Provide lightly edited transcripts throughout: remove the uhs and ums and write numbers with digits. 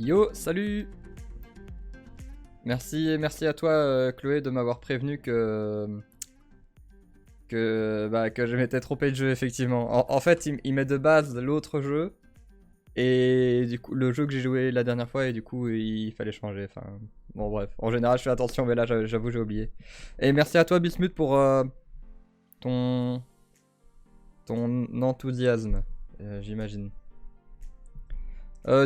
Yo, salut! Merci à toi, Chloé, de m'avoir prévenu que je m'étais trompé de jeu, effectivement. En fait, il met de base l'autre jeu, et du coup, le jeu que j'ai joué la dernière fois, et du coup, il fallait changer. Enfin, bon, bref. En général, je fais attention, mais là, j'avoue, j'ai oublié. Et merci à toi, Bismuth, pour ton, ton enthousiasme, j'imagine.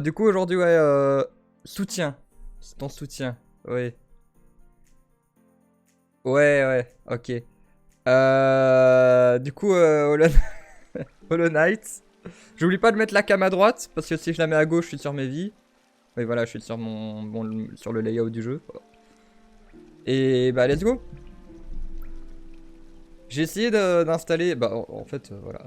Du coup, aujourd'hui, ouais, soutien. C'est ton soutien, oui. Ouais, ok. Du coup, Hollow Knight. J'oublie pas de mettre la cam à droite, parce que si je la mets à gauche, je suis sur mes vies. Oui, voilà, je suis sur sur le layout du jeu. Et bah, let's go. J'ai essayé d'installer, bah, en fait, voilà,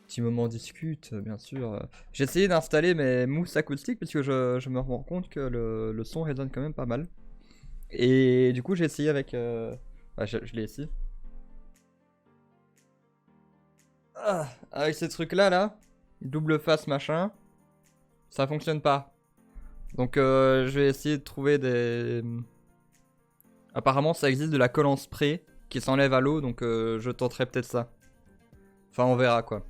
petit moment discute, bien sûr. J'ai essayé d'installer mes mousses acoustiques, parce que je me rends compte que le son résonne quand même pas mal. Et du coup, j'ai essayé avec, bah, je l'ai ici. Ah, avec ces trucs là, double face machin, ça fonctionne pas. Donc je vais essayer de trouver des... Apparemment ça existe de la colle en spray qui s'enlève à l'eau, donc je tenterai peut-être ça. Enfin on verra quoi.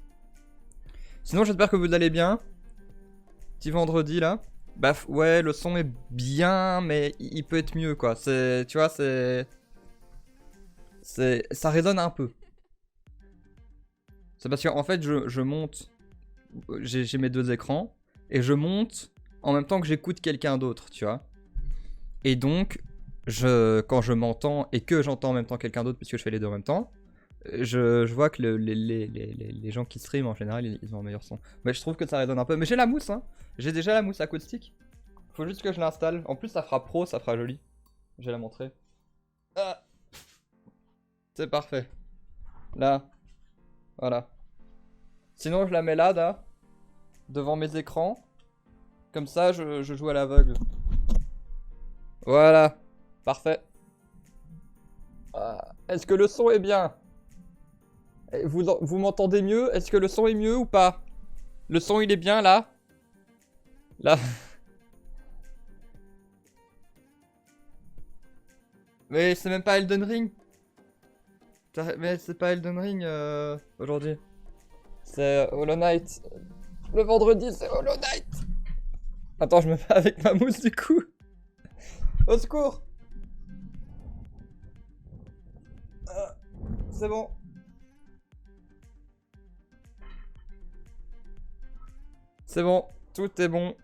Sinon j'espère que vous allez bien. Petit vendredi là. Bah ouais, le son est bien, mais il peut être mieux quoi. C'est, tu vois, ça résonne un peu. C'est parce qu'en fait je monte, j'ai mes deux écrans, et je monte en même temps que j'écoute quelqu'un d'autre, tu vois. Et donc, quand je m'entends et que j'entends en même temps quelqu'un d'autre, puisque je fais les deux en même temps, je vois que les gens qui streament en général, ils ont un meilleur son. Mais je trouve que ça résonne un peu. Mais j'ai la mousse, hein. J'ai déjà la mousse acoustique. Faut juste que je l'installe. En plus, ça fera pro, ça fera joli. Je vais la montrer. Ah, c'est parfait. Là, voilà. Sinon, je la mets là, devant mes écrans. Comme ça, je joue à l'aveugle. Voilà. Parfait. Est-ce que le son est bien? Vous m'entendez mieux? Est-ce que le son est mieux ou pas? Le son il est bien là? Là. Mais c'est même pas Elden Ring. Mais c'est pas Elden Ring aujourd'hui. C'est Hollow Knight. Le vendredi c'est Hollow Knight. Attends, je me mets avec ma mousse du coup. Au secours. C'est bon. C'est bon. Tout est bon.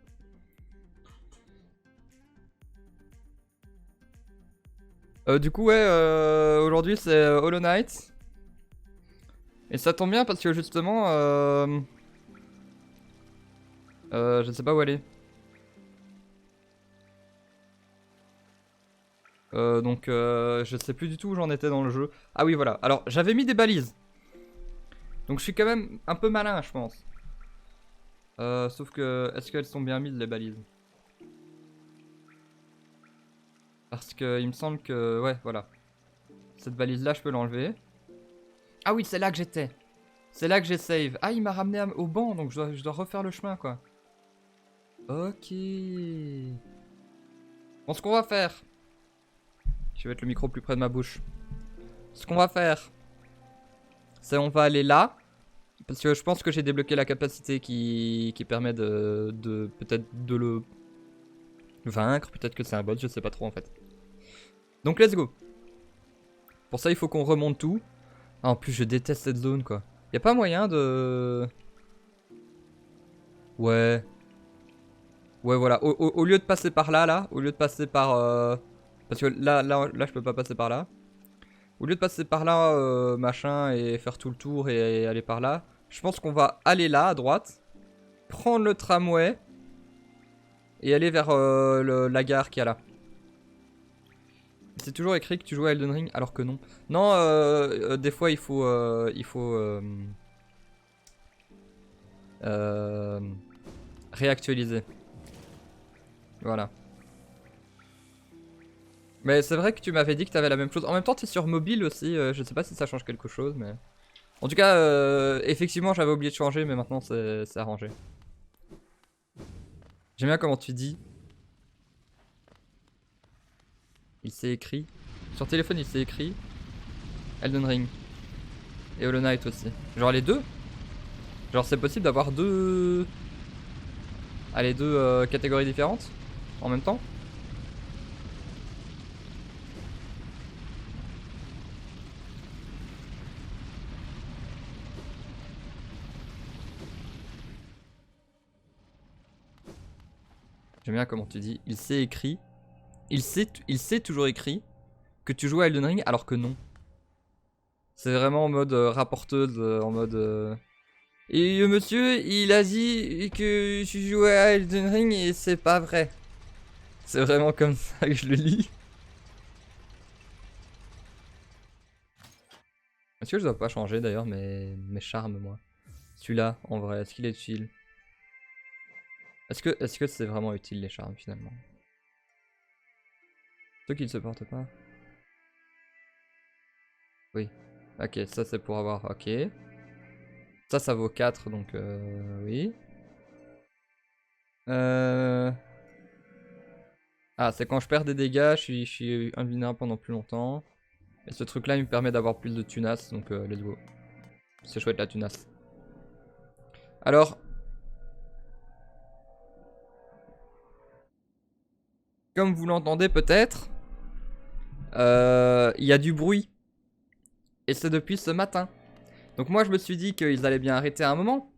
Du coup, ouais, aujourd'hui c'est Hollow Knight. Et ça tombe bien parce que justement, je sais pas où aller. Donc, je sais plus du tout où j'en étais dans le jeu. Ah oui, voilà. Alors, j'avais mis des balises. Donc, je suis quand même un peu malin, je pense. Sauf que, est-ce qu'elles sont bien mises, les balises? Parce que, il me semble que, ouais, voilà. Cette balise-là, je peux l'enlever. Ah oui, c'est là que j'étais. C'est là que j'ai save. Ah, il m'a ramené au banc, donc je dois refaire le chemin, quoi. Ok. Bon, ce qu'on va faire... Je vais mettre le micro plus près de ma bouche. Ce qu'on va faire, c'est on va aller là. Parce que je pense que j'ai débloqué la capacité qui permet de peut-être de le vaincre. Peut-être que c'est un bot, je sais pas trop en fait. Donc let's go. Pour ça, il faut qu'on remonte tout. Ah, en plus, je déteste cette zone quoi. Y a pas moyen de... Ouais. Ouais, voilà. Au lieu de passer par là, au lieu de passer par... Parce que là, je peux pas passer par là. Au lieu de passer par là, machin, et faire tout le tour et aller par là, je pense qu'on va aller là, à droite, prendre le tramway, et aller vers la gare qu'il y a là. C'est toujours écrit que tu joues à Elden Ring, alors que non. Non, des fois il faut... réactualiser. Voilà. Mais c'est vrai que tu m'avais dit que t'avais la même chose. En même temps, t'es sur mobile aussi, je sais pas si ça change quelque chose, mais... En tout cas, effectivement, j'avais oublié de changer, mais maintenant c'est arrangé. J'aime bien comment tu dis Il s'est écrit. Sur téléphone, il s'est écrit Elden Ring. Et Hollow Knight aussi. Genre les deux. Genre c'est possible d'avoir deux... Ah, les deux catégories différentes en même temps. J'aime bien comment tu dis. Il s'est écrit. Il s'est toujours écrit que tu jouais à Elden Ring alors que non. C'est vraiment en mode rapporteuse, en mode... Et monsieur, il a dit que je jouais à Elden Ring et c'est pas vrai. C'est vraiment comme ça que je le lis. Est-ce que je dois pas changer d'ailleurs mes charmes, moi? Celui-là, en vrai, est-ce qu'il est utile? Est-ce que c'est vraiment utile les charmes finalement? Ceux qui ne se portent pas? Oui. Ok, ça c'est pour avoir... Ok. Ça vaut 4, donc oui. Ah, c'est quand je perds des dégâts, je suis invulnérable pendant plus longtemps. Et ce truc là il me permet d'avoir plus de tunas, donc let's go. C'est chouette la tunas. Alors, comme vous l'entendez peut-être, il y a du bruit. Et c'est depuis ce matin. Donc moi je me suis dit qu'ils allaient bien arrêter à un moment.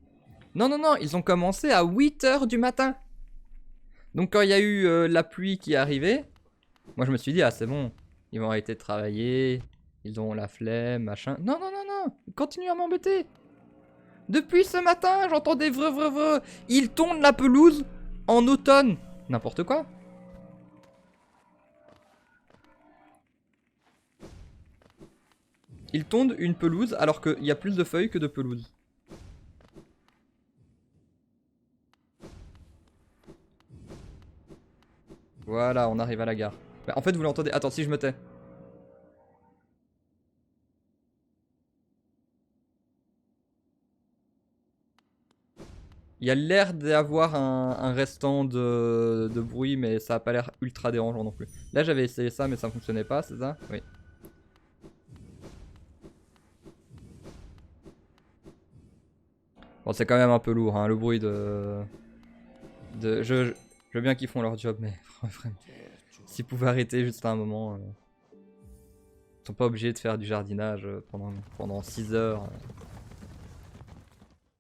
Non, non, non, ils ont commencé à 8 h du matin. Donc quand il y a eu la pluie qui est arrivée, moi je me suis dit, ah c'est bon, ils vont arrêter de travailler, ils ont la flemme, machin. Non, non, non, non, ils continuent à m'embêter. Depuis ce matin, j'entends des vreux. Ils tondent la pelouse en automne. N'importe quoi. Ils tondent une pelouse alors qu'il y a plus de feuilles que de pelouse. Voilà, on arrive à la gare. Bah, en fait, vous l'entendez. Attends, si je me tais. Il y a l'air d'avoir un restant de bruit, mais ça a pas l'air ultra dérangeant non plus. Là, j'avais essayé ça, mais ça ne fonctionnait pas, c'est ça? Oui. Bon, c'est quand même un peu lourd, hein, le bruit je veux bien qu'ils font leur job, mais vraiment, s'ils pouvaient arrêter juste à un moment... Ils sont pas obligés de faire du jardinage pendant 6 heures.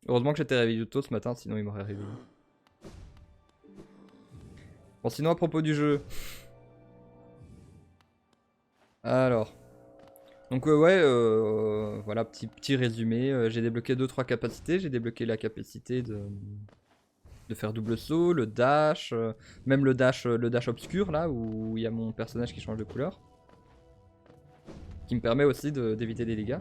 Heureusement que j'étais réveillé tôt ce matin, sinon ils m'auraient réveillé. Bon, sinon à propos du jeu. Alors. Donc ouais, voilà, petit résumé. J'ai débloqué 2-3 capacités. J'ai débloqué la capacité de faire double saut, le dash, même le dash obscur là, où il y a mon personnage qui change de couleur. Qui me permet aussi d'éviter des dégâts.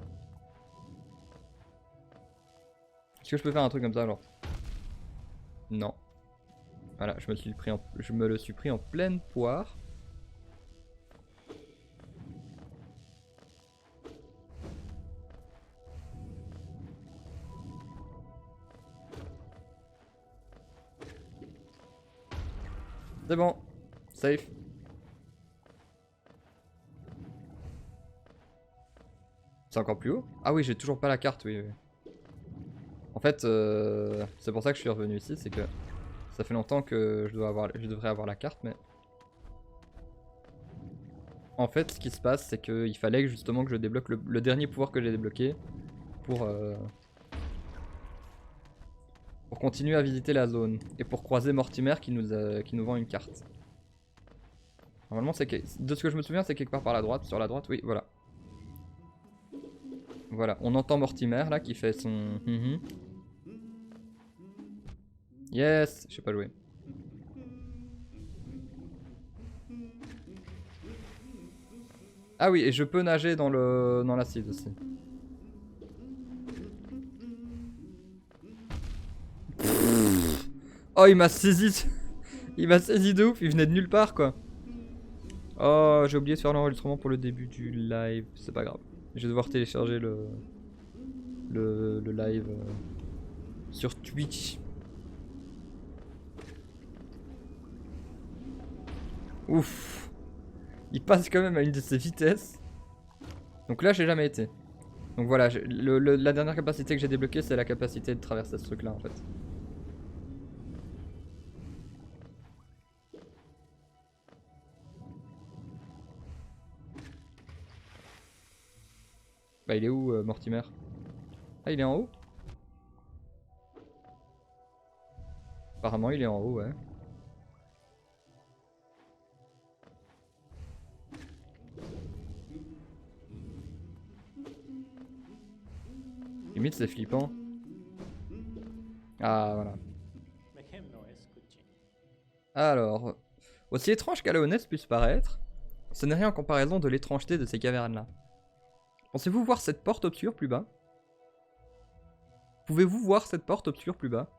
Est-ce que je peux faire un truc comme ça alors? Non. Voilà, je me le suis pris en pleine poire. C'est bon, safe. C'est encore plus haut? Ah oui, j'ai toujours pas la carte, oui. En fait, c'est pour ça que je suis revenu ici, c'est que ça fait longtemps que je devrais avoir la carte, mais... En fait, ce qui se passe, c'est qu'il fallait justement que je débloque le dernier pouvoir que j'ai débloqué pour continuer à visiter la zone et pour croiser Mortimer qui nous vend une carte. Normalement, de ce que je me souviens, c'est quelque part par la droite, sur la droite, oui, voilà. Voilà, on entend Mortimer là qui fait son... Yes, je sais pas jouer. Ah oui, et je peux nager dans l'acide aussi. Oh, il m'a saisi. Il m'a saisi de ouf, il venait de nulle part quoi. Oh, j'ai oublié de faire l'enregistrement pour le début du live, c'est pas grave. Je vais devoir télécharger le live sur Twitch. Ouf. il passe quand même à une de ses vitesses. Donc là, j'ai jamais été. Donc voilà, la dernière capacité que j'ai débloquée, c'est la capacité de traverser ce truc-là en fait. Bah il est où Mortimer? Ah il est en haut? Apparemment il est en haut, ouais. Limite c'est flippant. Ah voilà. Alors, aussi étrange qu'Alaonès puisse paraître, ce n'est rien en comparaison de l'étrangeté de ces cavernes-là. Pensez-vous voir cette porte obscure plus bas? Pouvez-vous voir cette porte obscure plus bas?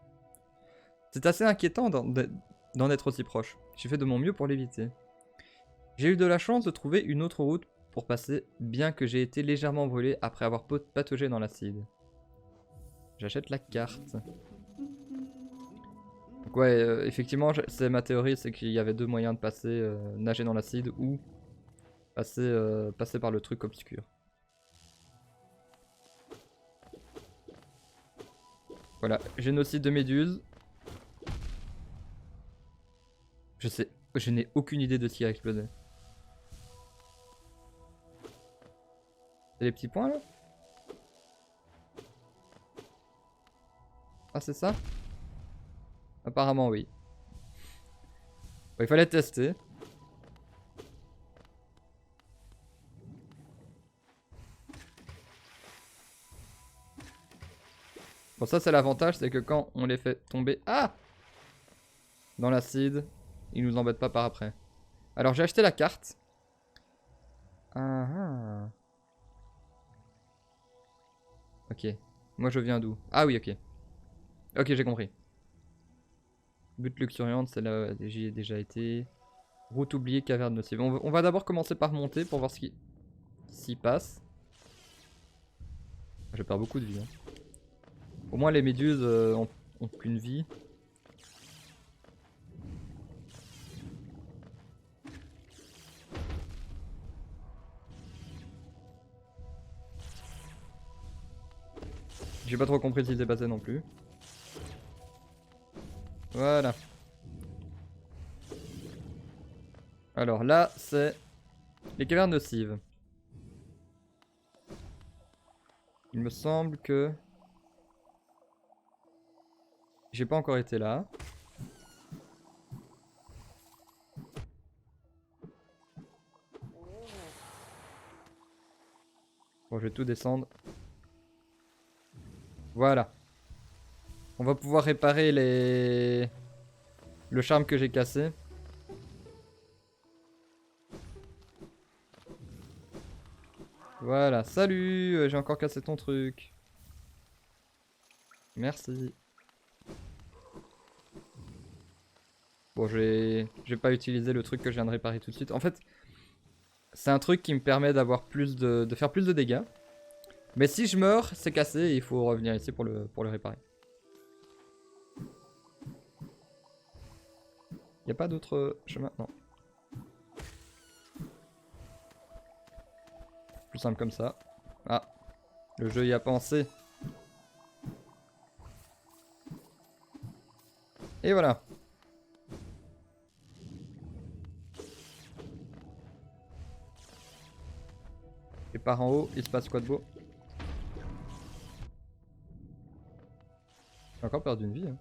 C'est assez inquiétant d'en être aussi proche. J'ai fait de mon mieux pour l'éviter. J'ai eu de la chance de trouver une autre route pour passer, bien que j'ai été légèrement brûlé après avoir pataugé dans l'acide. J'achète la carte. Donc ouais, effectivement, c'est ma théorie, c'est qu'il y avait deux moyens de passer, nager dans l'acide ou passer par le truc obscur. Voilà, génocide de méduses. Je n'ai aucune idée de ce qui a explosé. C'est les petits points là? Ah c'est ça? Apparemment oui. Bon, il fallait tester. Bon ça c'est l'avantage, c'est que quand on les fait tomber dans l'acide, ils nous embêtent pas par après. Alors j'ai acheté la carte. Ah ah. Ok. Moi je viens d'où? Ah oui ok. Ok j'ai compris. Butte luxuriante, c'est là j'y ai déjà été. Route oubliée, caverne nocive. On va d'abord commencer par monter pour voir ce qui s'y passe. Je perds beaucoup de vie. Hein. Au moins les méduses ont qu'une vie. J'ai pas trop compris ce qui s'est passé non plus. Voilà. Alors là, c'est les cavernes nocives. Il me semble que j'ai pas encore été là. Bon, je vais tout descendre. Voilà. On va pouvoir réparer le charme que j'ai cassé. Voilà. Salut, j'ai encore cassé ton truc. Merci. Bon, j'ai pas utilisé le truc que je viens de réparer tout de suite. En fait, c'est un truc qui me permet d'avoir de faire plus de dégâts. Mais si je meurs, c'est cassé et il faut revenir ici pour le réparer. Y a pas d'autre chemin? Non. Plus simple comme ça. Ah, le jeu y a pensé. Et voilà. Et par en haut, il se passe quoi de beau? J'ai encore perdu une vie. Hein.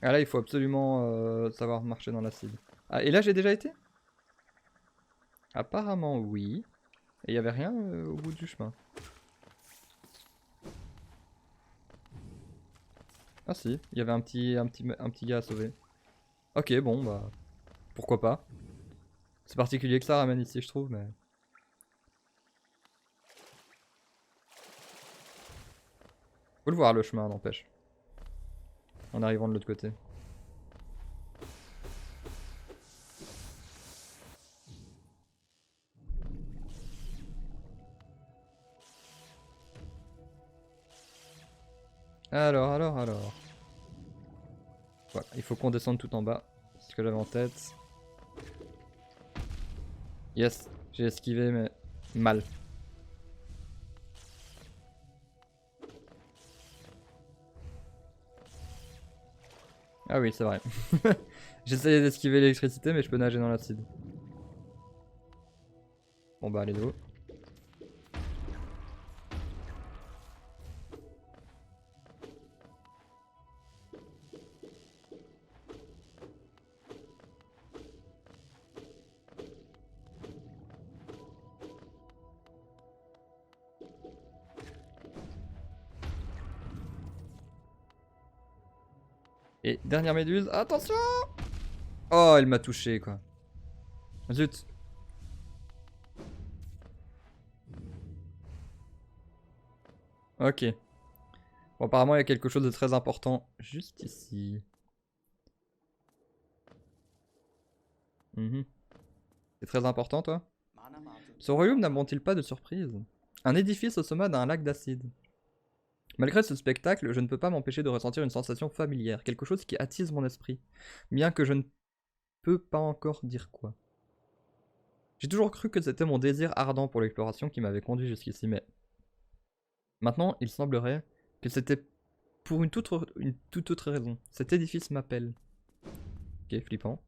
Ah là, il faut absolument savoir marcher dans l'acide. Ah, et là, j'ai déjà été? Apparemment, oui. Et il y avait rien au bout du chemin. Ah si, il y avait un petit gars à sauver. Ok, bon, bah... Pourquoi pas. C'est particulier que ça ramène ici, je trouve, mais... Faut le voir, le chemin, n'empêche. En arrivant de l'autre côté. Alors. Voilà, il faut qu'on descende tout en bas. C'est ce que j'avais en tête. Yes, j'ai esquivé mais mal. Ah oui, c'est vrai. J'essayais d'esquiver l'électricité mais je peux nager dans l'acide. Bon bah allez go. Et dernière méduse, attention! Oh, elle m'a touché quoi. Zut. Ok. Bon, apparemment, il y a quelque chose de très important juste ici. C'est très important, toi? Ce royaume n'abonde-t-il pas de surprises? Un édifice au sommet d'un lac d'acide. Malgré ce spectacle, je ne peux pas m'empêcher de ressentir une sensation familière, quelque chose qui attise mon esprit, bien que je ne peux pas encore dire quoi. J'ai toujours cru que c'était mon désir ardent pour l'exploration qui m'avait conduit jusqu'ici, mais maintenant, il semblerait que c'était pour une toute autre raison. Cet édifice m'appelle. Ok, flippant.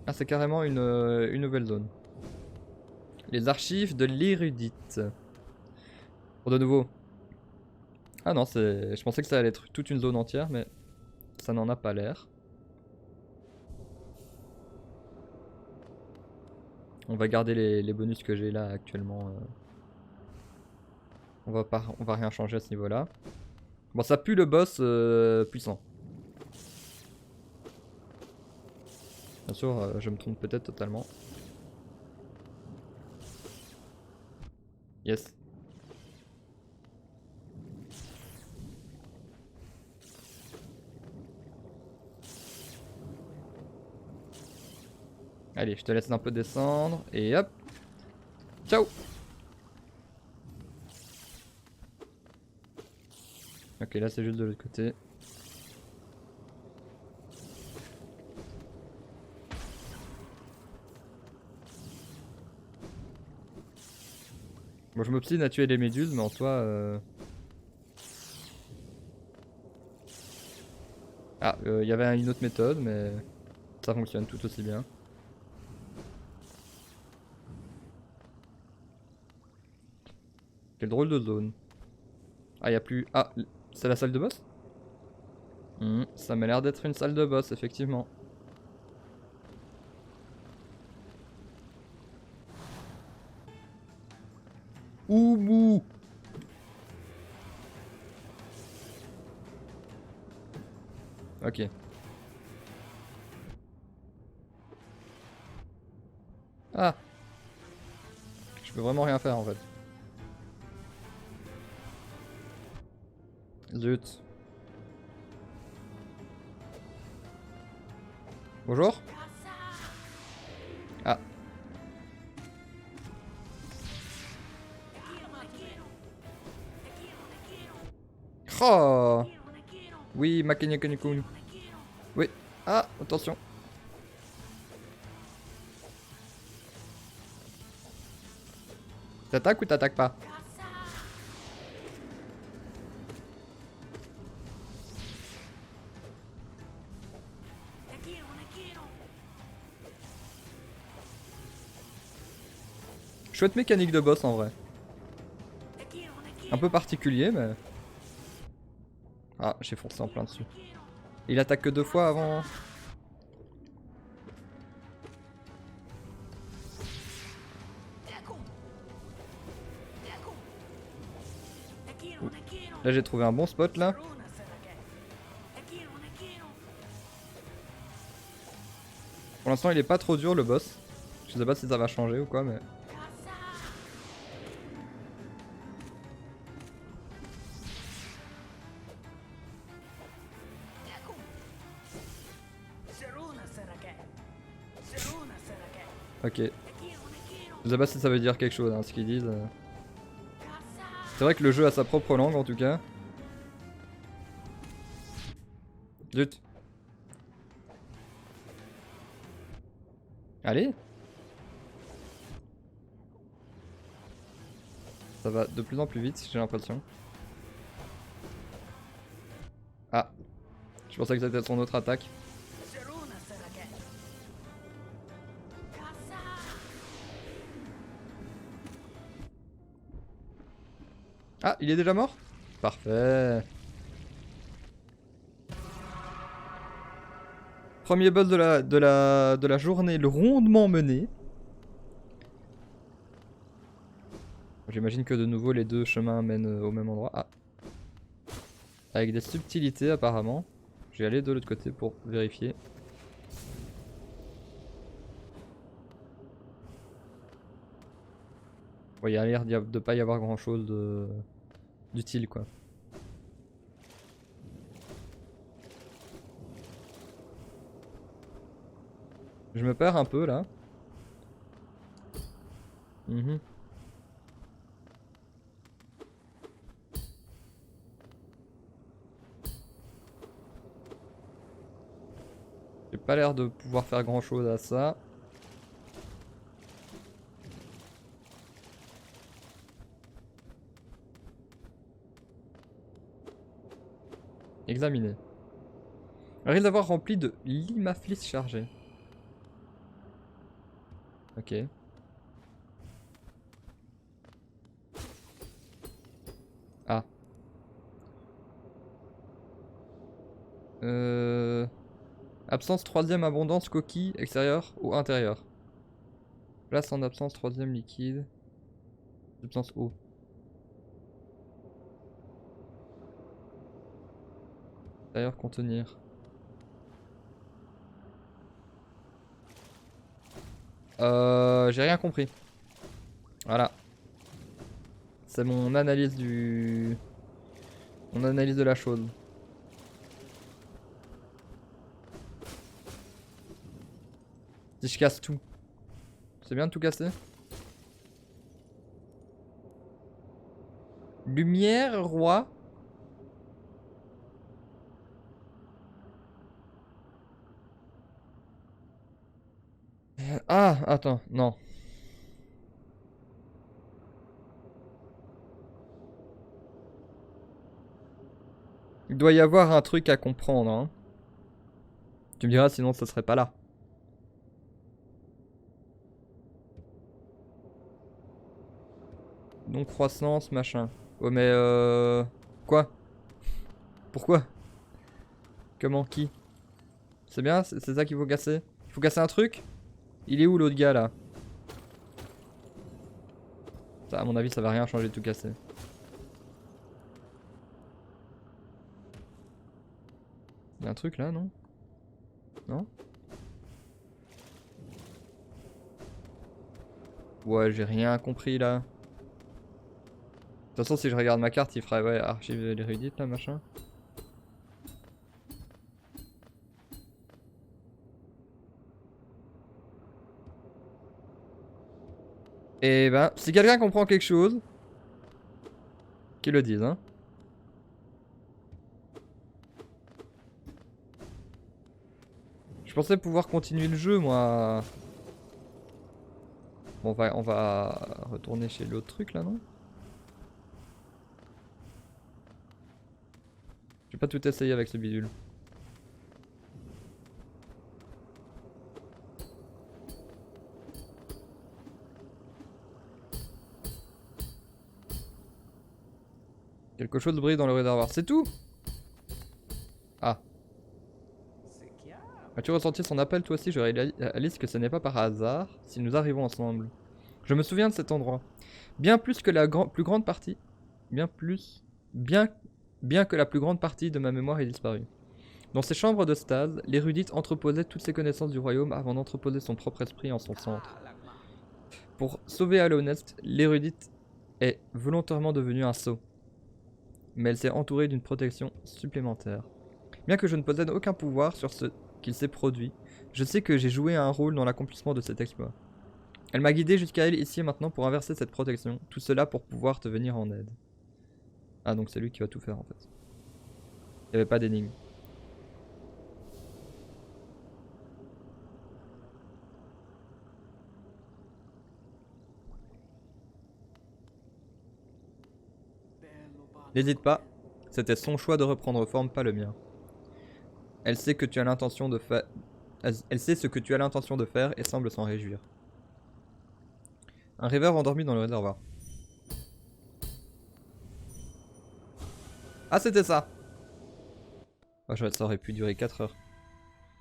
Ah, c'est carrément une nouvelle zone. Les archives de l'érudite. Bon, de nouveau. Ah non, je pensais que ça allait être toute une zone entière, mais ça n'en a pas l'air. On va garder les bonus que j'ai là actuellement. On va rien changer à ce niveau-là. Bon, ça pue le boss puissant. Bien sûr, je me trompe peut-être totalement. Yes. Allez, je te laisse un peu descendre. Et hop. Ciao. Ok, là c'est juste de l'autre côté. Bon, je m'obstine à tuer les méduses, mais en soi... Ah, il y avait une autre méthode, mais ça fonctionne tout aussi bien. Quelle drôle de zone. Ah, y a plus... Ah, c'est la salle de boss? Ça m'a l'air d'être une salle de boss, effectivement. Oumou. Ok. Ah. Je peux vraiment rien faire en fait. Zut. Bonjour. Ah. Oh. Oui, Makenyakunikun. Oui. Ah, attention. T'attaques ou t'attaques pas? Chouette mécanique de boss en vrai. Un peu particulier, mais... Ah, j'ai foncé en plein dessus. Il attaque que 2 fois avant... Ouh. Là j'ai trouvé un bon spot là. Pour l'instant il est pas trop dur le boss. Je sais pas si ça va changer ou quoi mais... Ok. Je sais pas si ça veut dire quelque chose hein, ce qu'ils disent. C'est vrai que le jeu a sa propre langue en tout cas. Zut. Allez. Ça va de plus en plus vite, j'ai l'impression. Ah. Je pensais que c'était son autre attaque. Ah, il est déjà mort? Parfait. Premier boss de la journée, le rondement mené. J'imagine que de nouveau les deux chemins mènent au même endroit. Ah. Avec des subtilités apparemment. Je vais aller de l'autre côté pour vérifier. Ouais, il y a l'air de pas y avoir grand chose d'utile quoi. Je me perds un peu là. J'ai pas l'air de pouvoir faire grand chose à ça. Examiner. Risque d'avoir rempli de limaflis chargé. Ok. Ah. Absence troisième abondance coquille extérieure ou intérieure. Place en absence troisième liquide. Substance eau. Extérieur contenir. J'ai rien compris. Voilà. C'est mon analyse du... Mon analyse de la chose. Si je casse tout. C'est bien de tout casser? Lumière, roi. Ah, attends, non. Il doit y avoir un truc à comprendre, hein. Tu me diras, sinon ça serait pas là. Donc croissance, machin. Oh mais Quoi? Pourquoi? Comment? Qui? C'est bien? C'est ça qu'il faut casser? Il faut casser un truc? Il est où l'autre gars là? Ça, à mon avis, ça va rien changer de tout casser. Il y a un truc là, non? Non? Ouais, j'ai rien compris là. De toute façon, si je regarde ma carte, il ferait ouais, archive l'érudite là, machin. Et ben, si quelqu'un comprend quelque chose, qu'il le dise, hein. Je pensais pouvoir continuer le jeu, moi. Bon, on va retourner chez l'autre truc là, non? J'ai pas tout essayé avec ce bidule. Quelque chose brille dans le réservoir, c'est tout? Ah. As-tu ressenti son appel toi aussi? Je réalise que ce n'est pas par hasard si nous arrivons ensemble. Je me souviens de cet endroit. Bien plus que la plus grande partie. Bien plus. Bien que la plus grande partie de ma mémoire ait disparu. Dans ces chambres de stase, l'érudite entreposait toutes ses connaissances du royaume avant d'entreposer son propre esprit en son centre. Pour sauver Alonest, l'érudite est volontairement devenue un sot. Mais elle s'est entourée d'une protection supplémentaire. Bien que je ne possède aucun pouvoir sur ce qu'il s'est produit, je sais que j'ai joué un rôle dans l'accomplissement de cet exploit. Elle m'a guidé jusqu'à elle ici et maintenant pour inverser cette protection, tout cela pour pouvoir te venir en aide. Ah donc c'est lui qui va tout faire en fait. Il n'y avait pas d'énigme. N'hésite pas, c'était son choix de reprendre forme, pas le mien. Elle sait que tu as l'intention de faire... Elle sait ce que tu as l'intention de faire et semble s'en réjouir. Un rêveur endormi dans le réservoir. Ah c'était ça. Oh, ça aurait pu durer 4 heures.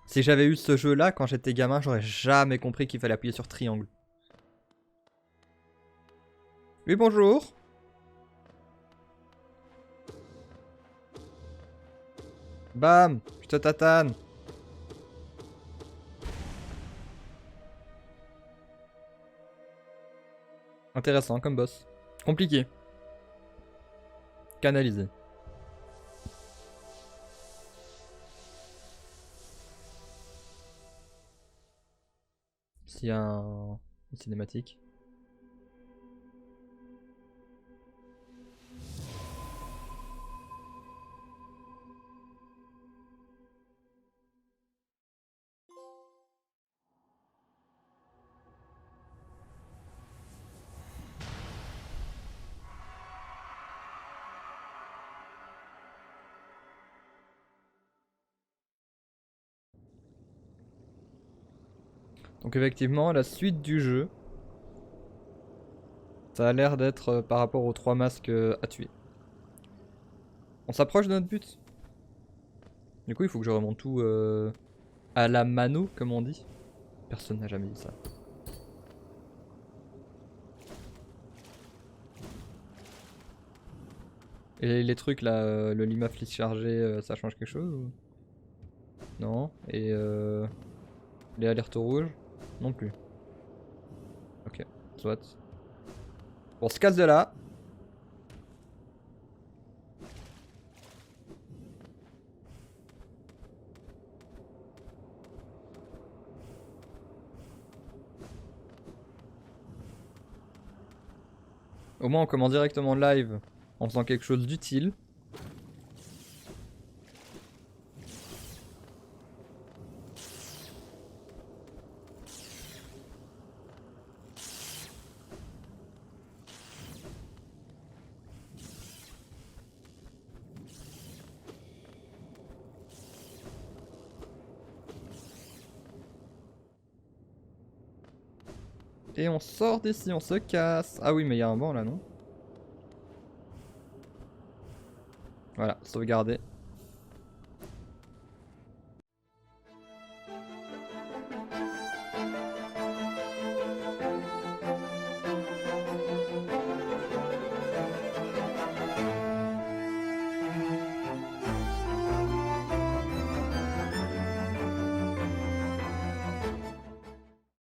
Si j'avais eu ce jeu là quand j'étais gamin, j'aurais jamais compris qu'il fallait appuyer sur triangle. Oui bonjour. Bam, je te tatane. Intéressant comme boss. Compliqué. Canalisé. S'il y a une cinématique. Donc effectivement, la suite du jeu, ça a l'air d'être par rapport aux 3 masques à tuer. On s'approche de notre but. Du coup, il faut que je remonte tout à la mano, comme on dit. Personne n'a jamais dit ça. Et les trucs là, le lima fleece chargé, ça change quelque chose ou... Non. Et les alertes rouges non plus. Ok, soit. On se casse de là. Au moins on commence directement live en faisant quelque chose d'utile. Et on sort d'ici, on se casse. Ah oui mais il y a un banc là non? Voilà, sauvegarder.